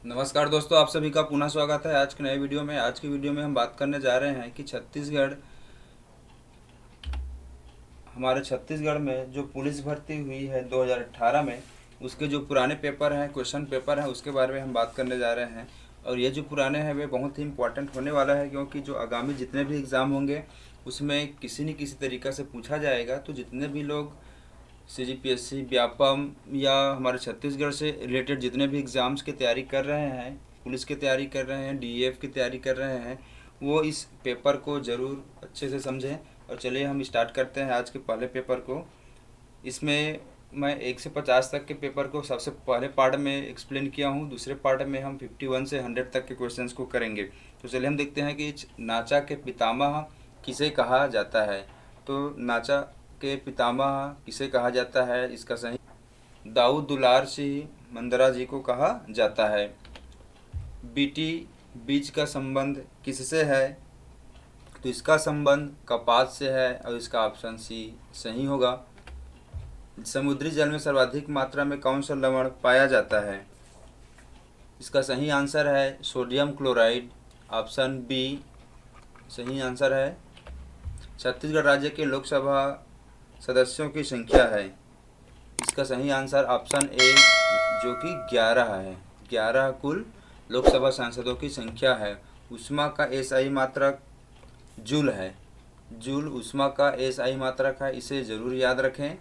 नमस्कार दोस्तों, आप सभी का पुनः स्वागत है आज के नए वीडियो में। आज की वीडियो में हम बात करने जा रहे हैं कि हमारे छत्तीसगढ़ में जो पुलिस भर्ती हुई है 2018 में, उसके जो पुराने पेपर हैं, क्वेश्चन पेपर हैं, उसके बारे में हम बात करने जा रहे हैं। और ये जो पुराने हैं वे बहुत ही इम्पोर्टेंट होने वाला है, क्योंकि जो आगामी जितने भी एग्ज़ाम होंगे उसमें किसी न किसी तरीक़ा से पूछा जाएगा। तो जितने भी लोग CGPSC, व्यापम या हमारे छत्तीसगढ़ से रिलेटेड जितने भी एग्ज़ाम्स की तैयारी कर रहे हैं, पुलिस की तैयारी कर रहे हैं, DEF की तैयारी कर रहे हैं, वो इस पेपर को ज़रूर अच्छे से समझें। और चलिए हम स्टार्ट करते हैं आज के पहले पेपर को। इसमें मैं 1 से 50 तक के पेपर को सबसे पहले पार्ट में एक्सप्लेन किया हूँ। दूसरे पार्ट में हम 51 से 100 तक के क्वेश्चंस को करेंगे। तो चलिए हम देखते हैं कि नाचा के पितामह किसे कहा जाता है। तो नाचा के पितामह किसे कहा जाता है, इसका सही दाऊद दुलार सिंह मंदरा जी को कहा जाता है। बीटी बीज का संबंध किससे है, तो इसका संबंध कपास से है और इसका ऑप्शन सी सही होगा। समुद्री जल में सर्वाधिक मात्रा में कौन सा लवण पाया जाता है, इसका सही आंसर है सोडियम क्लोराइड, ऑप्शन बी सही आंसर है। छत्तीसगढ़ राज्य के लोकसभा सदस्यों की संख्या है, इसका सही आंसर ऑप्शन ए जो कि 11 है। 11 कुल लोकसभा सांसदों की संख्या है। ऊष्मा का SI मात्रक जूल है। जूल ऊष्मा का SI मात्रक है, इसे ज़रूर याद रखें।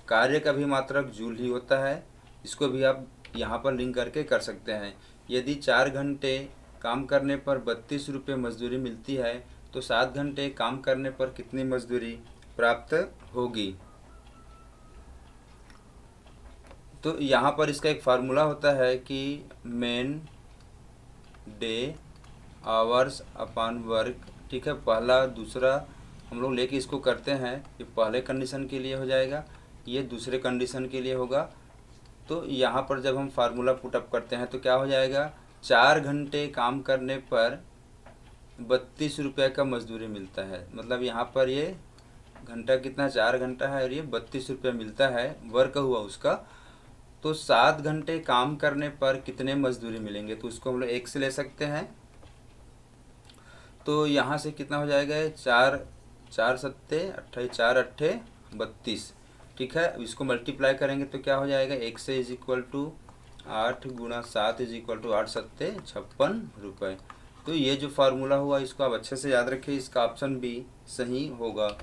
कार्य का भी मात्रक जूल ही होता है, इसको भी आप यहाँ पर लिंक करके कर सकते हैं। यदि 4 घंटे काम करने पर 32 रुपये मजदूरी मिलती है, तो 7 घंटे काम करने पर कितनी मजदूरी प्राप्त होगी। तो यहाँ पर इसका एक फार्मूला होता है कि मेन डे आवर्स अपान वर्क, ठीक है। पहला दूसरा हम लोग लेके इसको करते हैं। ये पहले कंडीशन के लिए हो जाएगा, ये दूसरे कंडीशन के लिए होगा। तो यहाँ पर जब हम फार्मूला पुटअप करते हैं तो क्या हो जाएगा, 4 घंटे काम करने पर 32 रुपये का मजदूरी मिलता है। मतलब यहाँ पर ये घंटा कितना, 4 घंटा है और ये 32 रुपये मिलता है, वर्क हुआ उसका। तो 7 घंटे काम करने पर कितने मजदूरी मिलेंगे, तो उसको हम लोग 1 से ले सकते हैं। तो यहाँ से कितना हो जाएगा, 4 4 सत्ते 28, 4 अट्ठे 32, ठीक है। इसको मल्टीप्लाई करेंगे तो क्या हो जाएगा, 1 से इज इक्वल टू 8 गुणा 7 इज इक्वल टू 8 सत्ते 56 रुपये। तो ये जो फार्मूला हुआ इसको आप अच्छे से याद रखिए, इसका ऑप्शन बी सही होगा।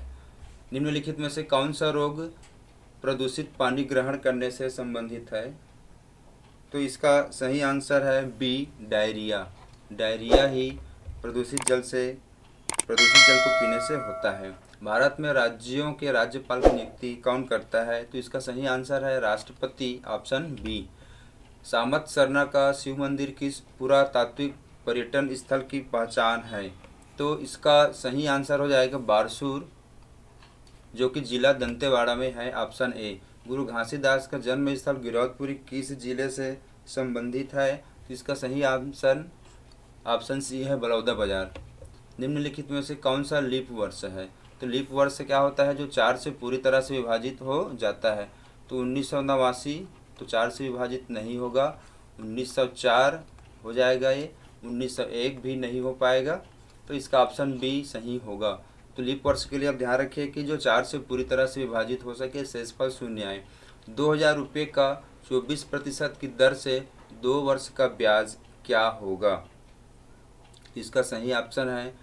निम्नलिखित में से कौन सा रोग प्रदूषित पानी ग्रहण करने से संबंधित है, तो इसका सही आंसर है बी डायरिया। डायरिया ही प्रदूषित जल को पीने से होता है। भारत में राज्यों के राज्यपाल की नियुक्ति कौन करता है, तो इसका सही आंसर है राष्ट्रपति, ऑप्शन बी। सामत सरना का शिव मंदिर किस पुरातात्विक पर्यटन स्थल की पहचान है, तो इसका सही आंसर हो जाएगा बारसूर, जो कि जिला दंतेवाड़ा में है, ऑप्शन ए। गुरु घासीदास का जन्म स्थल गिरौदपुरी किस जिले से संबंधित है, तो इसका सही आंसर ऑप्शन सी है बलौदाबाजार। निम्नलिखित में से कौन सा लीप वर्ष है, तो लीप वर्ष क्या होता है, जो 4 से पूरी तरह से विभाजित हो जाता है। तो 1989 तो 4 से विभाजित नहीं होगा, 1904 हो जाएगा ये, 1901 भी नहीं हो पाएगा, तो इसका ऑप्शन बी सही होगा। तो लीप वर्ष के लिए आप ध्यान रखिए कि जो 4 से पूरी तरह से विभाजित हो सके, शेषफल शून्य आए। 2000 रुपये का 24% की दर से 2 वर्ष का ब्याज क्या होगा, इसका सही ऑप्शन है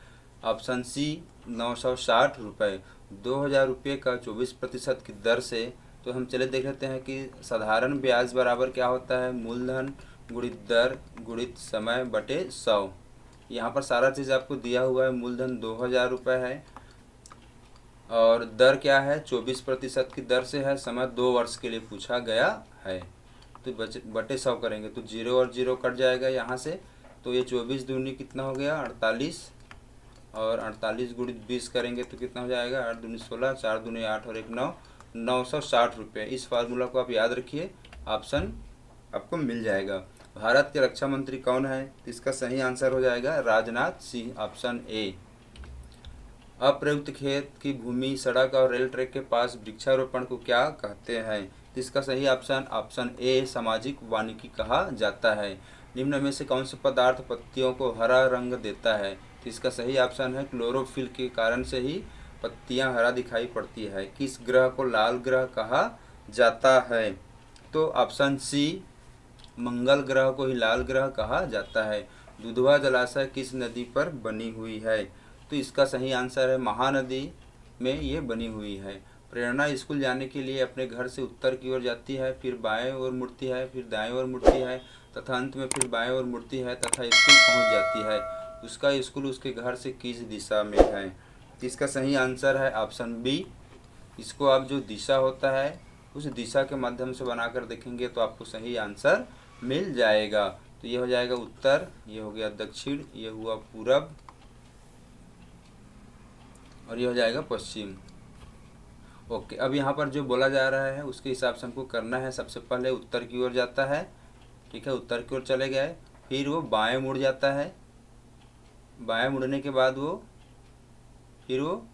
ऑप्शन सी 960 रुपये। 2000 रुपये का 24% की दर से, तो हम चले देख लेते हैं कि साधारण ब्याज बराबर क्या होता है, मूलधन गुणित दर गुणित समय बटे 100। यहाँ पर सारा चीज़ आपको दिया हुआ है। मूलधन 2000 रुपये है और दर क्या है, 24% की दर से है, समय 2 वर्ष के लिए पूछा गया है। तो बटे 100 करेंगे तो 0 और 0 कट जाएगा यहाँ से, तो ये 24 दूनी कितना हो गया 48, और 48 गुणित 20 करेंगे तो कितना हो जाएगा 8 दूनी 16, 4 दूनी 8 और 1 9, 960 रुपये। इस फार्मूला को आप याद रखिए, ऑप्शन आपको मिल जाएगा। भारत के रक्षा मंत्री कौन है, इसका सही आंसर हो जाएगा राजनाथ सिंह, ऑप्शन ए। अप्रयुक्त खेत की भूमि, सड़क और रेल ट्रैक के पास वृक्षारोपण को क्या कहते हैं, तो इसका सही ऑप्शन ए सामाजिक वानिकी कहा जाता है। निम्न में से कौन सा पदार्थ पत्तियों को हरा रंग देता है? तो इसका सही ऑप्शन है क्लोरोफिल के कारण से ही पत्तियां हरा दिखाई पड़ती है। किस ग्रह को लाल ग्रह कहा जाता है? तो ऑप्शन सी मंगल ग्रह को ही लाल ग्रह कहा जाता है। दुधवा जलाशय किस नदी पर बनी हुई है? तो इसका सही आंसर है महानदी में ये बनी हुई है। प्रेरणा स्कूल जाने के लिए अपने घर से उत्तर की ओर जाती है, फिर बाएं ओर मुड़ती है, फिर दाएं ओर मुड़ती है तथा अंत में फिर बाएं ओर मुड़ती है तथा स्कूल पहुंच जाती है। उसका स्कूल उसके घर से किस दिशा में है? इसका सही आंसर है ऑप्शन बी। इसको आप जो दिशा होता है उस दिशा के माध्यम से बनाकर देखेंगे तो आपको सही आंसर मिल जाएगा। तो ये हो जाएगा उत्तर, ये हो गया दक्षिण, ये हुआ पूरब और ये हो जाएगा पश्चिम। ओके, अब यहाँ पर जो बोला जा रहा है उसके हिसाब से हमको करना है। सबसे पहले उत्तर की ओर जाता है, ठीक है, उत्तर की ओर चले गए, फिर वो बाएं मुड़ जाता है, बाएं मुड़ने के बाद फिर वो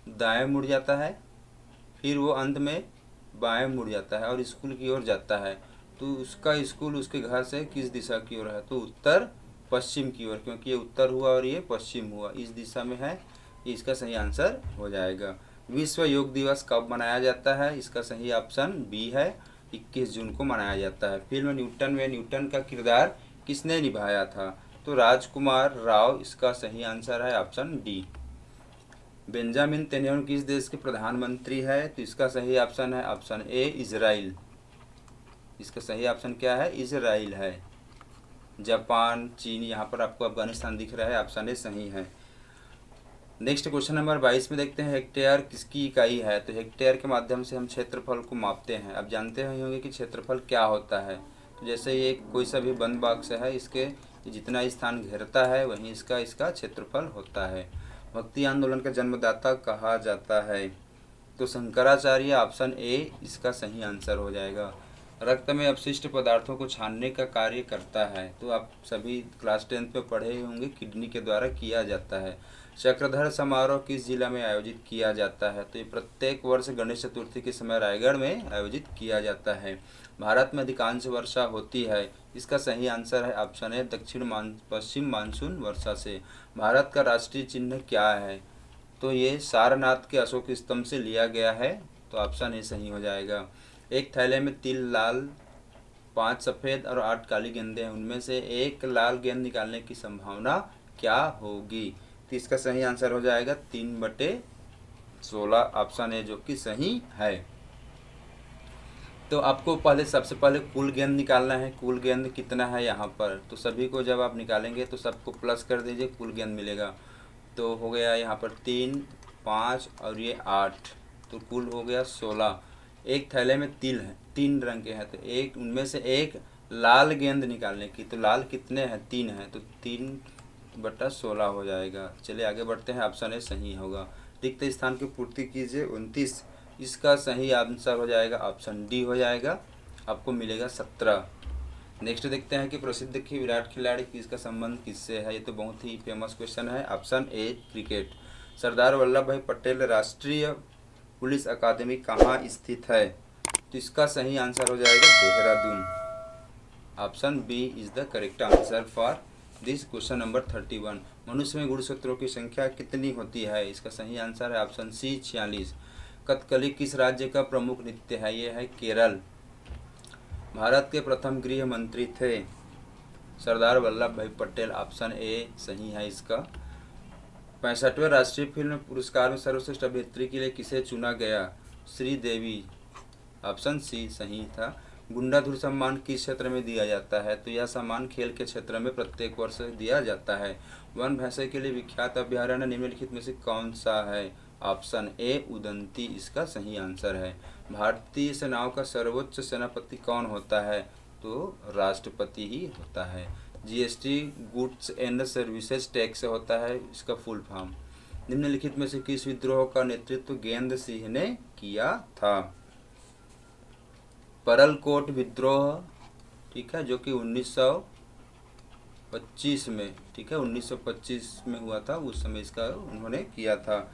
दाएं मुड़ जाता है, फिर वो अंत में बाएं मुड़ जाता है और स्कूल की ओर जाता है। तो उसका स्कूल उसके घर से किस दिशा की ओर है? तो उत्तर पश्चिम की ओर, क्योंकि ये उत्तर हुआ और ये पश्चिम हुआ, इस दिशा में है। इसका सही आंसर हो जाएगा। विश्व योग दिवस कब मनाया जाता है? इसका सही ऑप्शन बी है, 21 जून को मनाया जाता है। फिल्म न्यूटन में न्यूटन का किरदार किसने निभाया था? तो राजकुमार राव इसका सही आंसर है ऑप्शन डी। बेंजामिन नेतन्याहू किस देश के प्रधानमंत्री है? तो इसका सही ऑप्शन है ऑप्शन ए इजराइल। इसका सही ऑप्शन क्या है? इजराइल है। जापान, चीन, यहाँ पर आपको अफगानिस्तान दिख रहा है, ऑप्शन ए सही है। नेक्स्ट क्वेश्चन नंबर 22 में देखते हैं हेक्टेयर किसकी इकाई है? तो हेक्टेयर के माध्यम से हम क्षेत्रफल को मापते हैं। अब जानते होंगे कि क्षेत्रफल क्या होता है। तो जैसे ये कोई सा भी बंद बॉक्स है, इसके जितना स्थान घेरता है वहीं इसका क्षेत्रफल होता है। भक्ति आंदोलन का जन्मदाता कहा जाता है? तो शंकराचार्य, ऑप्शन ए इसका सही आंसर हो जाएगा। रक्त में अपशिष्ट पदार्थों को छानने का कार्य करता है, तो आप सभी क्लास 10th में पढ़े ही होंगे, किडनी के द्वारा किया जाता है। चक्रधर समारोह किस जिला में आयोजित किया जाता है? तो ये प्रत्येक वर्ष गणेश चतुर्थी के समय रायगढ़ में आयोजित किया जाता है। भारत में अधिकांश वर्षा होती है, इसका सही आंसर है ऑप्शन ए दक्षिण पश्चिम मानसून वर्षा से। भारत का राष्ट्रीय चिन्ह क्या है? तो ये सारनाथ के अशोक स्तंभ से लिया गया है, तो ऑप्शन ए सही हो जाएगा। एक थैले में 3 लाल, 5 सफ़ेद और 8 काली गेंदें हैं, उनमें से एक लाल गेंद निकालने की संभावना क्या होगी? तो इसका सही आंसर हो जाएगा 3/16, ऑप्शन ए जो कि सही है। तो आपको सबसे पहले कुल गेंद निकालना है। कुल गेंद कितना है यहाँ पर? तो सभी को जब आप निकालेंगे तो सबको प्लस कर दीजिए, कुल गेंद मिलेगा। तो हो गया यहाँ पर 3, 5 और ये 8, तो कुल हो गया 16। एक थैले में 3 रंग के हैं, तो एक उनमें से एक लाल गेंद निकालने की, तो लाल कितने हैं? 3 हैं, तो 3/16 हो जाएगा। चलिए आगे बढ़ते हैं, ऑप्शन ए सही होगा। रिक्त स्थान की पूर्ति कीजिए 29, इसका सही आंसर हो जाएगा ऑप्शन डी हो जाएगा, आपको मिलेगा 17। नेक्स्ट देखते हैं कि प्रसिद्ध विराट खिलाड़ी किसका संबंध किससे है? ये तो बहुत ही फेमस क्वेश्चन है, option A cricket. Sardar Vallabh भाई पटेल राष्ट्रीय पुलिस अकादमी कहाँ स्थित है? तो इसका सही आंसर हो जाएगा Dehradun, option B is the correct answer for this question number 31। मनुष्य में गुणसूत्रों की संख्या कितनी होती है? इसका सही आंसर है ऑप्शन सी 46। कथकली किस राज्य का प्रमुख नृत्य है? ये है केरल। भारत के प्रथम गृह मंत्री थे सरदार वल्लभ भाई पटेल, ऑप्शन ए सही है इसका। 65वें राष्ट्रीय फिल्म पुरस्कार में सर्वश्रेष्ठ अभिनेत्री के लिए किसे चुना गया? श्रीदेवी, ऑप्शन सी सही था। गुंडाधुर सम्मान किस क्षेत्र में दिया जाता है? तो यह सम्मान खेल के क्षेत्र में प्रत्येक वर्ष दिया जाता है। वन भैंसे के लिए विख्यात अभयारण्य निम्नलिखित में से कौन सा है? ऑप्शन ए उदंती इसका सही आंसर है। भारतीय सेनाओं का सर्वोच्च सेनापति कौन होता है? तो राष्ट्रपति ही होता है। GST goods and services tax होता है इसका फुल फॉर्म। निम्नलिखित में से किस विद्रोह का नेतृत्व गेंद सिंह ने किया था? परलकोट विद्रोह, ठीक है, जो कि 1925 में, ठीक है, 1925 में हुआ था, उस समय इसका उन्होंने किया था।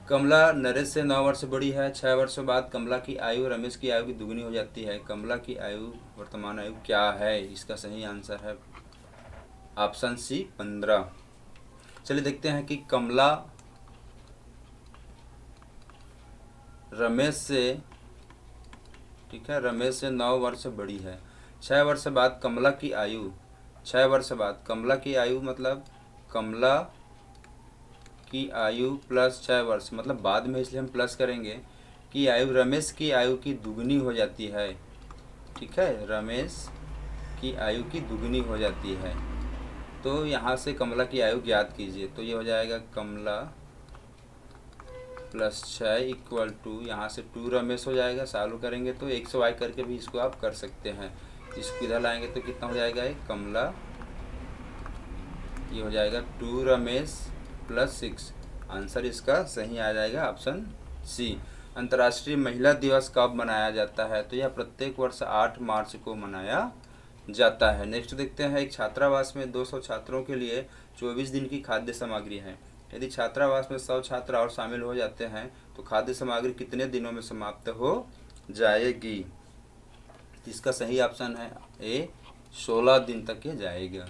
कमला नरेश से 9 वर्ष बड़ी है। 6 वर्षों बाद कमला की आयु रमेश की आयु की दुगनी हो जाती है। कमला की आयु वर्तमान आयु क्या है? इसका सही आंसर है ऑप्शन सी 15। चलिए देखते हैं कि कमला रमेश से, ठीक है, रमेश से 9 वर्ष बड़ी है। 6 वर्ष बाद कमला की आयु, 6 वर्ष बाद कमला की आयु मतलब कमला की आयु प्लस 6 वर्ष मतलब बाद में, इसलिए हम प्लस करेंगे कि आयु रमेश की आयु की दुगनी हो जाती है। ठीक है, रमेश की आयु की दुगनी हो जाती है। तो यहाँ से कमला की आयु ज्ञात कीजिए। तो ये हो जाएगा कमला प्लस 6 इक्वल टू, यहाँ से 2 रमेश हो जाएगा। सॉल्व करेंगे तो 100i करके भी इसको आप कर सकते हैं। इसको इधर लाएंगे तो कितना हो जाएगा? एक कमला, ये हो जाएगा 2 रमेश प्लस 6। आंसर इसका सही आ जाएगा ऑप्शन सी। अंतर्राष्ट्रीय महिला दिवस कब मनाया जाता है? तो यह प्रत्येक वर्ष 8 मार्च को मनाया जाता है। नेक्स्ट देखते हैं, एक छात्रावास में 200 छात्रों के लिए 24 दिन की खाद्य सामग्री है। यदि छात्रावास में 100 छात्र और शामिल हो जाते हैं तो खाद्य सामग्री कितने दिनों में समाप्त हो जाएगी? इसका सही ऑप्शन है ए, 16 दिन तक ये जाएगा।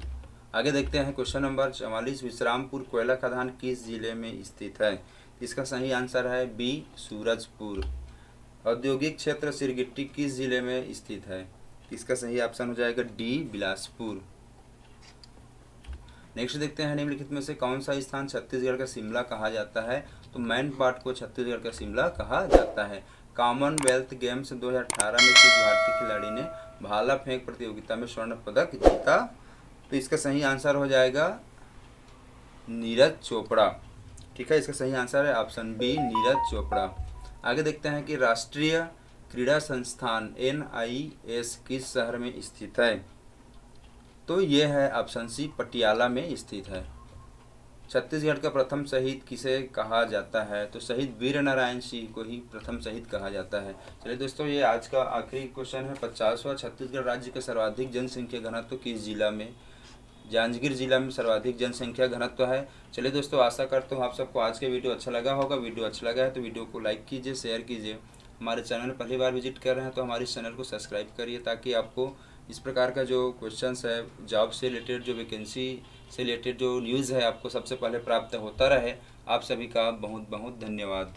आगे देखते हैं क्वेश्चन नंबर 44, विश्रामपुर कोयला खदान किस जिले में स्थित है? इसका सही आंसर है बी, सूरजपुर। औद्योगिक क्षेत्र सिरगिट्टी किस जिले में स्थित है? इसका सही ऑप्शन हो जाएगा डी, बिलासपुर। नेक्स्ट देखते हैं, निम्नलिखित में से कौन सा स्थान छत्तीसगढ़ का शिमला कहा जाता है? तो मैनपाट को छत्तीसगढ़ का शिमला कहा जाता है। कॉमनवेल्थ गेम्स 2018 में किस भारतीय खिलाड़ी ने भाला फेंक प्रतियोगिता में स्वर्ण पदक जीता? तो इसका सही आंसर हो जाएगा नीरज चोपड़ा। ठीक है, इसका सही आंसर है ऑप्शन बी, नीरज चोपड़ा। आगे देखते हैं कि राष्ट्रीय क्रीड़ा संस्थान NIS किस शहर में स्थित है? तो ये है ऑप्शन सी, पटियाला में स्थित है। छत्तीसगढ़ का प्रथम शहीद किसे कहा जाता है? तो शहीद वीर नारायण सिंह को ही प्रथम शहीद कहा जाता है। चलिए दोस्तों, ये आज का आखिरी क्वेश्चन है। 50वां, छत्तीसगढ़ राज्य का सर्वाधिक जनसंख्या घनत्व किस जिला में? जांजगीर जिला में सर्वाधिक जनसंख्या घनत्व है। चलिए दोस्तों, आशा करता हूँ आप सबको आज के वीडियो अच्छा लगा होगा। वीडियो अच्छा लगा है तो वीडियो को लाइक कीजिए, शेयर कीजिए। हमारे चैनल पहली बार विजिट कर रहे हैं तो हमारे चैनल को सब्सक्राइब करिए, ताकि आपको इस प्रकार का जो क्वेश्चंस है, जॉब से रिलेटेड, जो वैकेंसी से रिलेटेड जो न्यूज़ है, आपको सबसे पहले प्राप्त होता रहे। आप सभी का बहुत बहुत धन्यवाद।